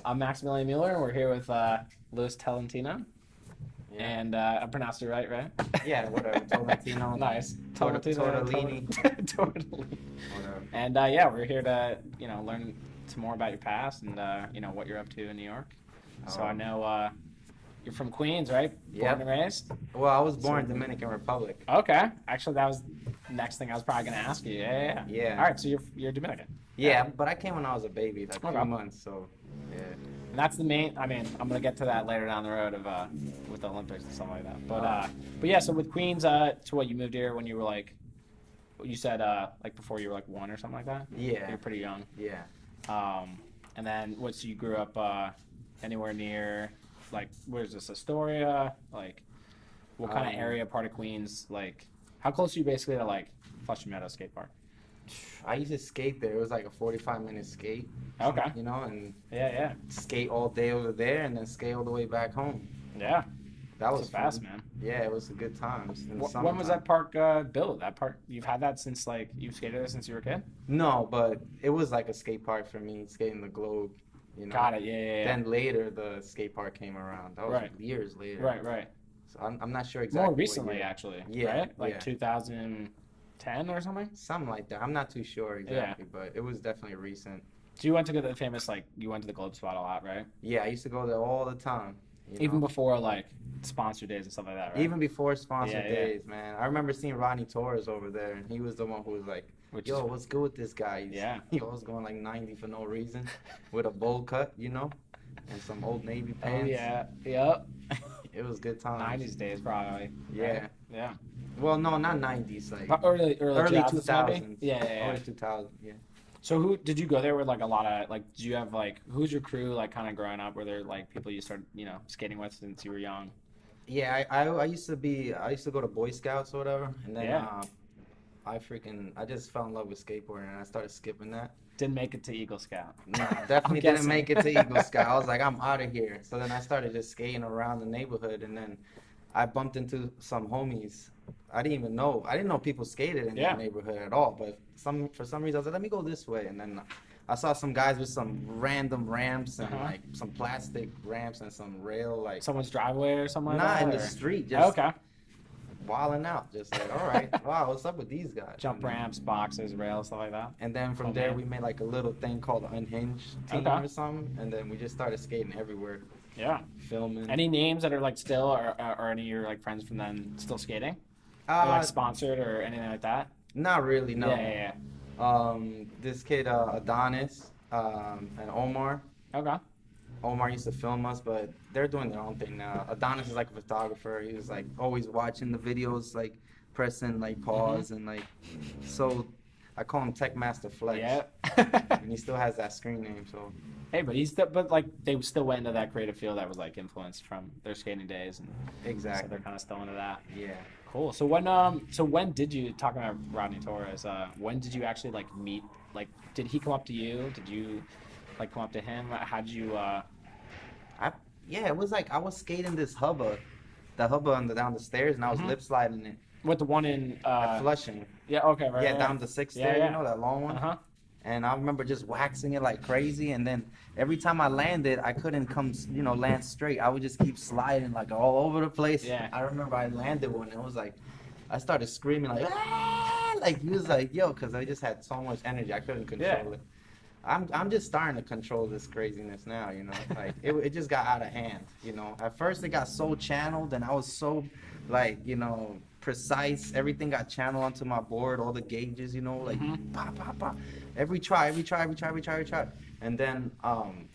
I'm Maximilian Mueller, and we're here with Luis Tolentino. Yeah. And I pronounced it right? Yeah, whatever. Tolentino. Nice. Tortellini. Tortellini. Whatever. And yeah, we're here to learn some more about your past and what you're up to in New York. So I know you're from Queens, right? Yep. Born and raised. Well, I was born in Dominican Republic. Okay. Actually, that was the next thing I was probably gonna ask you. Yeah. Yeah. All right. So you're Dominican. Yeah, but I came when I was a baby, like Okay. 3 months. So yeah. And that's the main. I mean, I'm gonna get to that later down the road of with the Olympics and stuff like that. But yeah. So with Queens, so what, you moved here when you were like, you said like before you were like 1 or something like that. Yeah. You're pretty young. Yeah. And then so you grew up anywhere near, like, where's this, Astoria? Like, what kind of area, part of Queens? Like, how close are you basically to like Flushing Meadows Skate Park? I used to skate there. It was like a 45-minute skate. Okay. You know, and Yeah. skate all day over there, and then skate all the way back home. Yeah. That was fast, fun. man. Yeah, it was a good times. When was that park built? That park, you've had that since, like, you've skated there since you were a kid? No, but it was like a skate park for me, skating the Globe. You know? Got it. Yeah. Then later the skate park came around. That was Right. years later. Right. So I'm not sure exactly. More what recently, year. actually. Yeah, Right? Like yeah. 2010 or something? Something like that. I'm not too sure exactly, but it was definitely recent. So you went to the famous, like, you went to the Globe spot a lot, right? Yeah, I used to go there all the time. Even before, like, sponsor days and stuff like that, right? Even before sponsor Yeah. days, man. I remember seeing Rodney Torres over there, and he was the one who was like, yo, what's good with this guy? He was going like 90 for no reason with a bowl cut, and some Old Navy pants. Oh, yeah. Yep. It was good times. 90s days, probably. Yeah. Right? Yeah. Well, no, not 90s. Like But early 2000s. maybe? Yeah. Early 2000s, yeah. So who did you go there with, like, a lot of, like, did you have, like, who's your crew, like, kind of growing up? Were there, like, people you started, skating with since you were young? Yeah, I used to go to Boy Scouts or whatever, and then I just fell in love with skateboarding, and I started skipping that. Didn't make it to Eagle Scout. No, definitely didn't make it to Eagle Scout. I was like, I'm out of here. So then I started just skating around the neighborhood, and then I bumped into some homies. I didn't know people skated in that neighborhood at all, but for some reason I was like, let me go this way, and then I saw some guys with some random ramps and like some plastic ramps and some rail, like someone's driveway or something like nah, that? in the street, just okay. wilding out, just like, all right, wow, what's up with these guys? Jump ramps, boxes, rails, stuff like that. And then from there we made like a little thing called the Unhinged team or something, and then we just started skating everywhere. Yeah. Filming. Any names that are like still, or any of your like friends from then still skating? Or like sponsored or anything like that? Not really, no. Yeah. This kid, Adonis, and Omar. Okay. Omar used to film us, but they're doing their own thing now. Adonis is like a photographer. He was like always watching the videos, like pressing like pause and like, so I call him Tech Master Flex. Yeah. And he still has that screen name, so. Hey, but like they still went into that creative field that was like influenced from their skating days, and exactly. So they're kind of still into that. Yeah. Cool. So when did you, talking about Rodney Torres, when did you actually like meet? Like, did he come up to you? Did you like come up to him? How did you? It was like I was skating this hubba, down the stairs, and I was lip sliding it. With the one in Flushing. Yeah. Okay. Right. Yeah, down the 6th stair, yeah. that long one. And I remember just waxing it like crazy, and then every time I landed, I couldn't land straight. I would just keep sliding like all over the place. Yeah. I remember I landed one, and it was like, I started screaming like, ah! Like he was like, yo, because I just had so much energy, I couldn't control it. I'm just starting to control this craziness now, like it just got out of hand, At first it got so channeled, and I was so like, precise. Everything got channeled onto my board, all the gauges, like pop, pop, pop. Every try. And then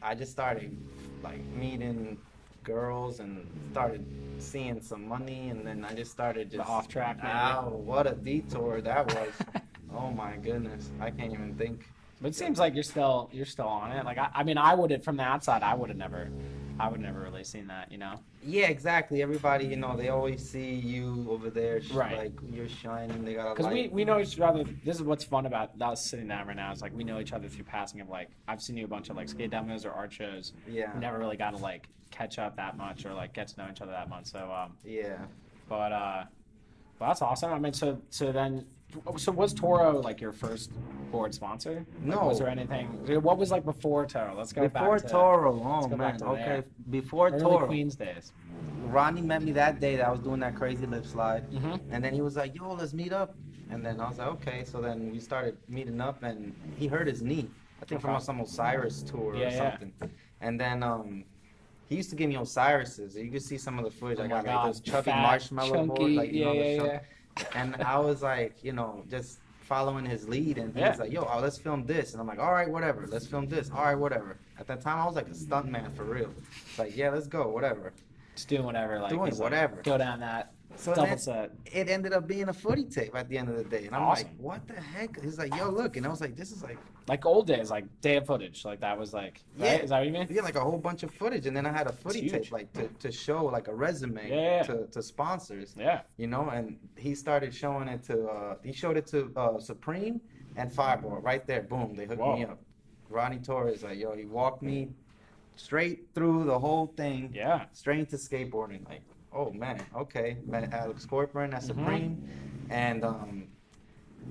I just started like meeting girls and started seeing some money, and then I just started the off track. Wow, what a detour that was. Oh my goodness, I can't even think. But it seems like you're still on it. Like I mean, I would, from the outside, I would never really seen that, Yeah, exactly. Everybody, they always see you over there, right? Like you're shining. They got a because we know each other. This is what's fun about us sitting down right now. Is like we know each other through passing of like I've seen you a bunch of like skate demos or art shows. Yeah. We never really got to like catch up that much or like get to know each other that much. So yeah. But that's awesome. I mean, so then So was Toro like your first board sponsor? Like, No. Was there anything? What was like before Toro? Let's go Before back to Toro, let's oh go back man, to okay. there. Before Early Toro, Queens days. Ronnie met me that day that I was doing that crazy lip slide, Mhm. and then he was like, "Yo, let's meet up." And then I was like, "Okay." So then we started meeting up, and he hurt his knee. I think from some Osiris tour Yeah, or yeah. something. And then he used to give me Osiris's. You can see some of the footage. Oh I my got like God, those chubby fat, marshmallow chunky, board, like you know the yeah, chunk. yeah. And I was like, you know, just following his lead, and he Yeah. was like, "Yo, let's film this," and I'm like, "All right, whatever. Let's film this. All right, whatever." At that time, I was like a stunt man for real. It's like, yeah, let's go, whatever. Just doing whatever, like Doing he's like, whatever. go down that So double then set. it ended up being a footy tape at the end of the day, and I'm Awesome. like, "What the heck?" He's like, "Yo, look," and I was like, "This is like." Like old days, like day of footage. Like that was like, right? Yeah. Is that what you mean? Yeah, like a whole bunch of footage, and then I had a footy huge. tape, like to show like a resume Yeah. to sponsors, Yeah. you know. And he started showing it to, he showed it to Supreme and Fireball right there. Boom, they hooked Whoa. me up. Ronnie Torres, like, yo, he walked me straight through the whole thing, Yeah. straight into skateboarding. Like, oh man, okay. Met Alex Corcoran at Supreme, and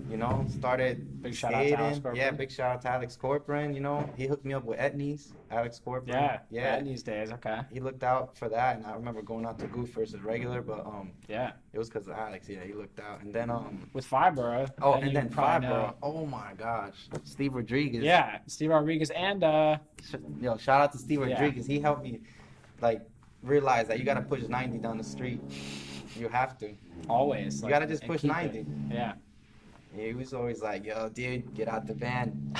you know, started Big shout out to Alex skating. Corcoran. Yeah, big shout out to Alex Corcoran. You know, he hooked me up with Etnies, Alex Corcoran. Yeah. yeah. In these days, okay. He looked out for that, and I remember going out to Goof versus regular, but Yeah. it was because of Alex. Yeah, he looked out, and then With Fibro. oh, you and then probably Fibro. know- Oh my gosh, Steve Rodriguez. Yeah, Steve Rodriguez and Yo, shout out to Steve Yeah. Rodriguez. He helped me, like, realize that you gotta push 90 down the street. You have to. always. You like, gotta just and push keep 90. it. Yeah. Yeah, he was always like, "Yo, dude, get out the van.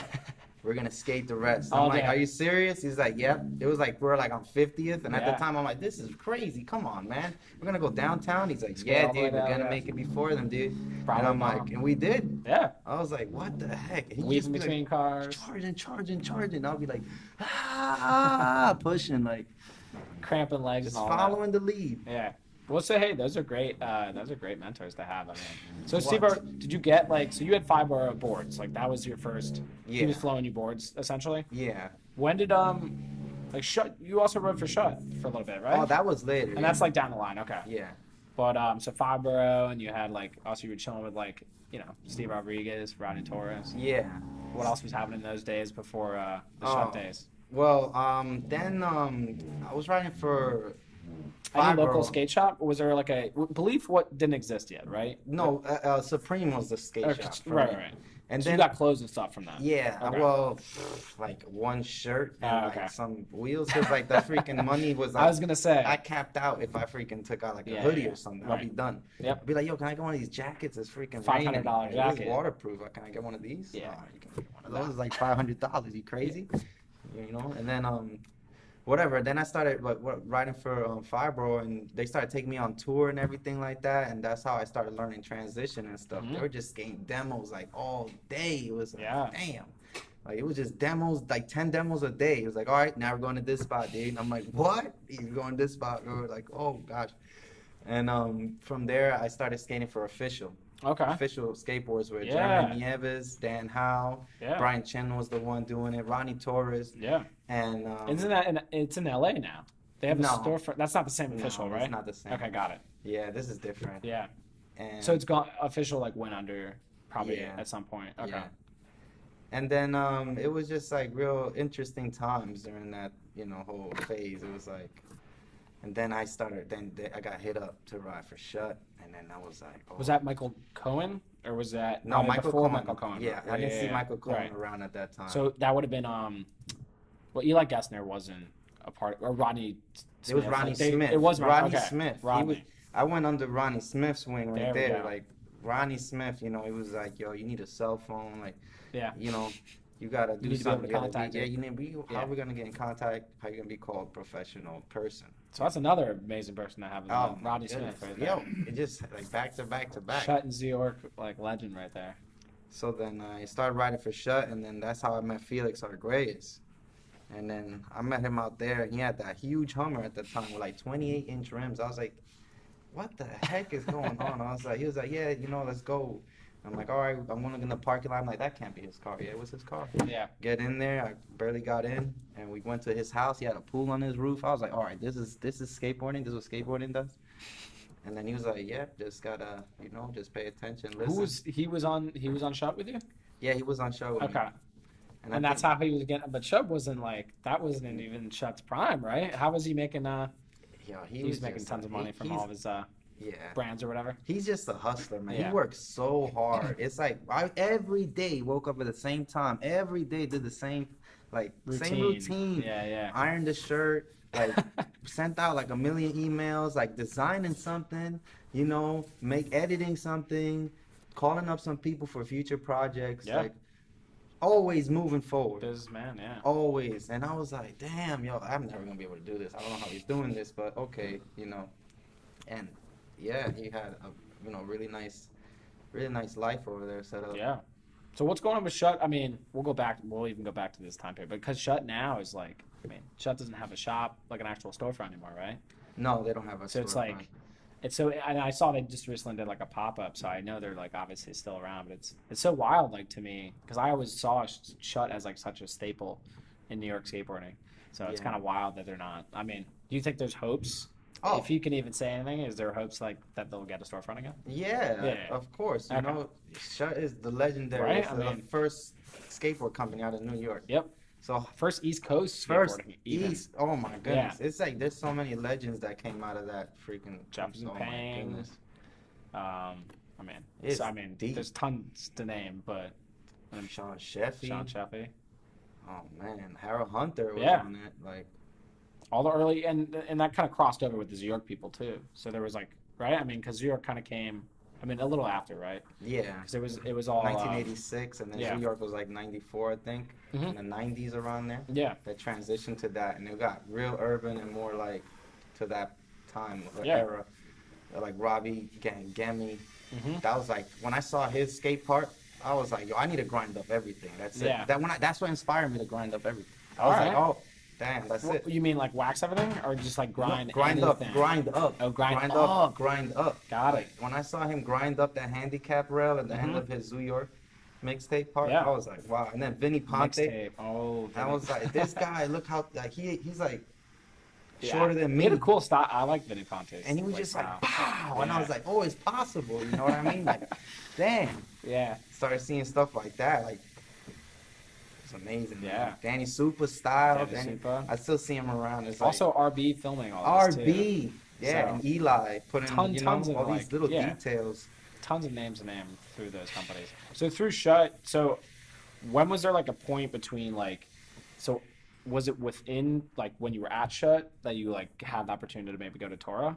We're gonna skate the rest." All I'm like, day. "Are you serious?" He's like, "Yep." It was like we're like on 50th, and at Yeah. the time I'm like, "This is crazy. Come on, man. We're gonna go downtown." He's like, Skate "Yeah, all the way dude, we're down, gonna yeah. make it before them, dude." Probably and I'm not. like, and we did. Yeah. I was like, "What the heck?" And he Weaving just be between like, cars, charging. I'll be like, pushing, like cramping legs just and all that. following the lead. Yeah. Well, so hey, those are great mentors to have. I mean, so What? Steve, did you get like so you had Fibro boards, like that was your first? He Yeah. was flowing you boards essentially. Yeah. When did like Shut? You also rode for Shut for a little bit, right? Oh, that was later. and that's like down the line, okay. yeah. But so Fibro, and you had like also you were chilling with like Steve Rodriguez, Ronnie Torres. Yeah. What else was happening in those days before the Oh. Shut days? Well, then I was riding for Any Fibro. local skate shop? Or was there like a Belief? What didn't exist yet, right? No, Supreme was the skate Or- shop. for right, me. right. And So then you got clothes and stuff from that. yeah, Okay. well, like one shirt and okay. like some wheels, because like the freaking money was. I was gonna say. I capped out if I freaking took out like a Yeah, hoodie yeah. or something. Right. I'll be done. Yep. I'd be like, yo, can I get one of these jackets? It's freaking $500 raining. jacket. It's waterproof. Can I get one of these? Yeah. Oh, you can get one of those. It's like $500. You crazy? You know. And then whatever. Then I started riding for Fibro, and they started taking me on tour and everything like that. And that's how I started learning transition and stuff. Mhm. They were just skating demos like all day. It was like, Yeah. damn. Like it was just demos, like 10 demos a day. It was like, all right, now we're going to this spot, dude. And I'm like, what? You're going to this spot? We were like, oh gosh. And from there, I started skating for Official. Okay. Official skateboards with Yeah. Jeremy Nieves, Dan Howe, Yeah. Brian Chen was the one doing it, Ronnie Torres, Yeah. and Isn't that it's in LA now? They have a No. storefront. That's not the same no, Official, right? It's not the same. Okay, got it. Yeah, this is different. Yeah. And So it's gone. Official like went under probably Yeah. at some point. Okay. Yeah. And then it was just like real interesting times during that whole phase. It was like, and then I started. Then I got hit up to ride for Shut, and then I was like, oh. Was that Michael Cohen or was that No, probably Michael before Cohen. Michael Cohen? Yeah, Right, I didn't see yeah. Michael Cohen Right. around at that time. So that would have been well, Eli Gessner wasn't a part, or Rodney. it was Smith. Ronnie Like, they- Smith. It was Ronnie okay. Smith. He Rodney. was, I went under Ronnie Smith's wing There right we there. go. Like Ronnie Smith, he was like, yo, you need a cell phone. Like, Yeah. you gotta do need to be able to something. You gotta contact yeah, it. you need. How Yeah. are we gonna get in contact? How you gonna be called professional person? So that's another amazing person to have. Oh, my Rodney goodness. Smith right there. Yo, it just like back to back to back. Shut and York, like legend right there. So then I started riding for Shut, and then that's how I met Felix Arguelles. And then I met him out there, and he had that huge Hummer at the time with like 28-inch rims. I was like, what the heck is going on? He was like, yeah, let's go. I'm like, all right, I'm going to in the parking lot. I'm like, that can't be his car. Yeah, it was his car. Yeah. Get in there. I barely got in, and we went to his house. He had a pool on his roof. I was like, all right, this is skateboarding. This is what skateboarding does. And then he was like, "Yeah, just gotta, just pay attention, listen." He was on Shut with you? Yeah, he was on show with me. Okay. And that's how he was getting. But Chubb wasn't that wasn't even Shut's prime, right? How was he making? He was making tons of money from all of his brands or whatever. He's just a hustler, man. Yeah. He works so hard. It's like every day woke up at the same time. Every day did the same routine. Yeah. Ironed the shirt, like sent out like a million emails, like designing something, editing something, calling up some people for future projects. Yeah. Like always moving forward. Businessman, yeah. Always. And I was like, damn, I'm never gonna be able to do this. I don't know how he's doing this, but okay, And yeah, he had a really nice life over there set up. Yeah. So what's going on with Shut? I mean, we'll even go back to this time period, but because Shut now is Shut doesn't have a shop, like an actual storefront anymore, right? No, they don't have a So storefront. and I saw they just recently did like a pop-up, so I know they're like obviously still around, but it's so wild to me, because I always saw Shut as like such a staple in New York skateboarding. So it's kind of wild that they're not. I mean, do you think there's hopes? Oh. If you can even say anything, is there hopes that they'll get a storefront again? Yeah, of course. Shut is the legendary. Right? It's the first skateboard company out of New York. Yep. So first East Coast first skateboarding. Even. East. Oh my goodness! It's like there's so many legends that came out of that freaking. Jefferson Payne. It's deep. There's tons to name, but Sean Sheffy. Oh man, Harold Hunter was on it. Like all the early and that kind of crossed over with the New York people too. So there was right. I mean, because New York kind of came. I mean, a little after, right? Yeah. Because it was all 1986, and then New York was like 94, I think, in the 90s around there. Yeah. That transitioned to that, and it got real urban and more like to that time era, like Robbie Gammy. That was like when I saw his skate park, I was like, yo, I need to grind up everything. That's it. Yeah. That's what inspired me to grind up everything. I All was right. like, oh. Damn, that's it. You mean like wax everything, or just like grind? No, grind anything? up, grind up. Oh, grind up, grind up. Got it. When I saw him grind up that handicap rail at the end of his New York mixtape part, I was like, wow. And then Vinny Ponte. Mixtape. Oh. I was like, this guy, look how he's like shorter than me. He had a cool style. I like Vinny Ponte. And he was just like, pow. And I was like, oh, it's possible. You know what I mean? Like, damn. Yeah. Started seeing stuff like that, like. Amazing. Yeah. Man. Danny Super style. Super. I still see him around. It's also RB filming all this RB. too. Yeah, and Eli putting tons of all these little details. Tons of names through those companies. So through Shut, when was there like a point between was it within when you were at Shut that you had the opportunity to maybe go to Torah?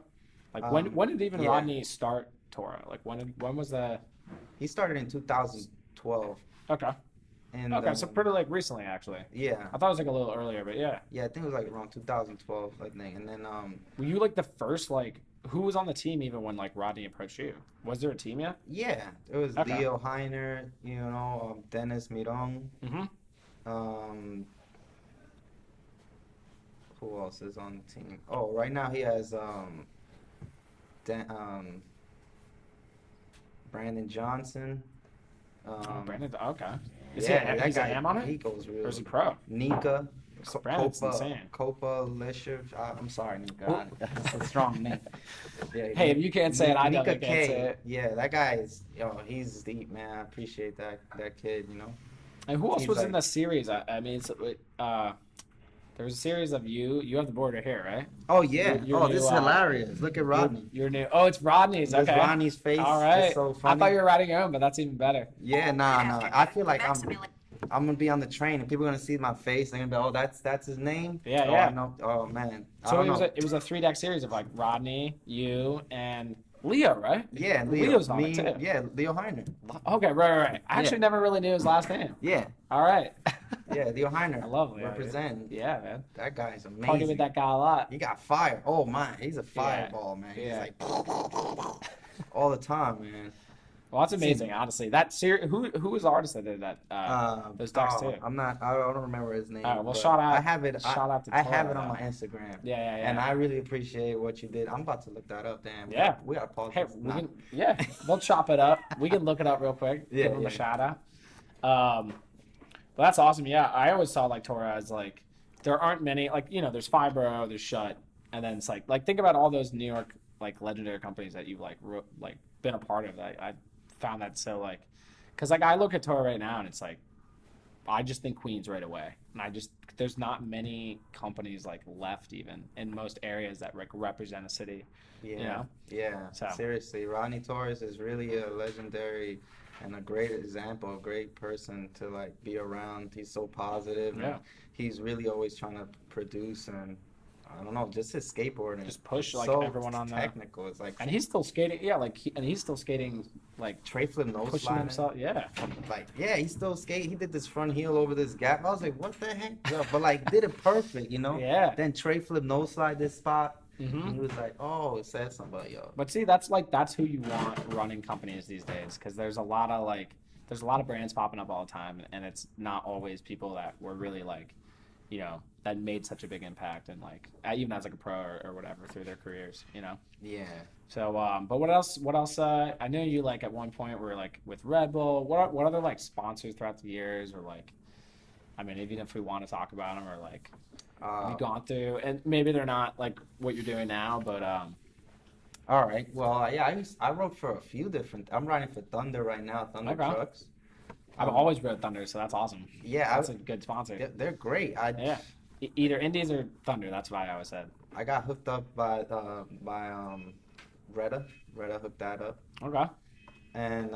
When did even Rodney start Torah? When was the? He started in 2012. Okay. And, so pretty recently actually. Yeah. I thought it was a little earlier, but yeah. Yeah, I think it was around 2012, I think. And then were you the first who was on the team even when Rodney approached you? Was there a team yet? Yeah, it was Leo Heiner, Dennis Miron. Who else is on the team? Oh, right now he has Brandon Johnson. Brandon, okay. Is that he's guy, AM on it? He goes real. Or is he pro? Nika. Brandon's insane. Copa Lesher. I'm sorry, Nika. That's a strong name. Yeah, hey, if you can't say it, I definitely can't say it. Yeah, that guy is, he's deep, man. I appreciate that kid, And who else was in the series? I mean, there was a series of you. You have the board right here, right? Oh, yeah. This is hilarious. Look at Rodney. You're new. Oh, it's Rodney's. Okay. It's Rodney's face. All right. It's so funny. I thought you were writing your own, but that's even better. Yeah, nah. I feel like I'm gonna be on the train and people are gonna see my face. They're gonna be, oh, that's his name. Yeah, I know. Oh man. So it was a 3-deck series of Rodney, you, and Leo, right? Yeah, Leo. Leo's on it too. Yeah, Leo Heiner. Okay, right. I actually never really knew his last name. Yeah. All right. Yeah, Leo Heiner. I love Leo. Representing. Yeah, man. That guy's amazing. Party with that guy a lot. He got fire. Oh man, he's a fireball, man. He's like all the time, man. Well, that's amazing, honestly. That series. Who was the artist that did that? Those decks too. I don't remember his name. All right, well, shout out. I have it. I have it on my Instagram. Yeah. And I really appreciate what you did. I'm about to look that up. Damn. Yeah. We gotta pause. Hey, we'll chop it up. We can look it up real quick. Yeah. Give him a shout out. But that's awesome. Yeah, I always saw Torah as there aren't many. There's Fibro, there's Shut, and then it's think about all those New York like legendary companies that you've like been a part of. I found that so like, because like I look at Toro right now and it's like, I just think Queens right away, and there's not many companies like left even in most areas that like represent a city. Yeah, You know? yeah. So Seriously, Rodney Torres is really a legendary and a great example, a great person to like be around. He's so positive, yeah, and he's really always trying to produce and I don't know, just his skateboarding. just push It's like so everyone on the. technical. It's like And he's still skating. Yeah, like and he's still skating like tray flip nose pushing sliding. himself. Yeah, Like, yeah, he still skate. He did this front heel over this gap. I was like, what the heck? Yeah, but like, did it perfect, you know? yeah. Then tray flip nose slide this spot. Mm-hmm. And he was like, oh, it said something about yo. But see, that's who you want running companies these days, because there's a lot of brands popping up all the time, and it's not always people that were really like, you know, that made such a big impact and like even as like a pro or whatever through their careers, you know. Yeah. So, but what else? I know you like at one point were like with Red Bull. What other like sponsors throughout the years, or like, I mean, even if we want to talk about them, or like you've gone through, and maybe they're not like what you're doing now, but all right. Well, yeah, I wrote for a few different. I'm writing for Thunder right now. Thunder Okay. Trucks. I've always rode Thunder, so that's awesome. Yeah, That's a good sponsor. they're great. Yeah, either Indies or Thunder. That's what I always said. I got hooked up by Retta. Retta hooked that up. Okay, And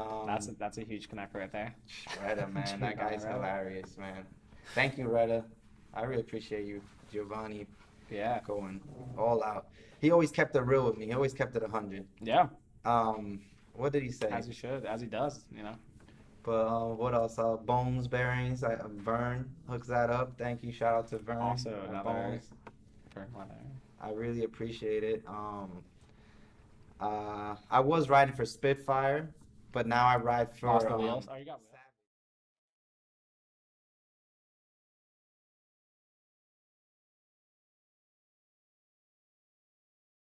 that's a huge connect right there. Retta, man, that guy's Retta. hilarious, man. Thank you, Retta. I really appreciate you, Giovanni, Yeah, going all out. He always kept it real with me. He always kept it 100. yeah, What did he say? as he should, as he does, you know. But what else? Bones bearings. Vern hooks that up. Thank you. Shout out to Vern. Also and another Bones. for one there. I really appreciate it. I was riding for Spitfire, but now I ride for Lost the wheels. Oh, you got.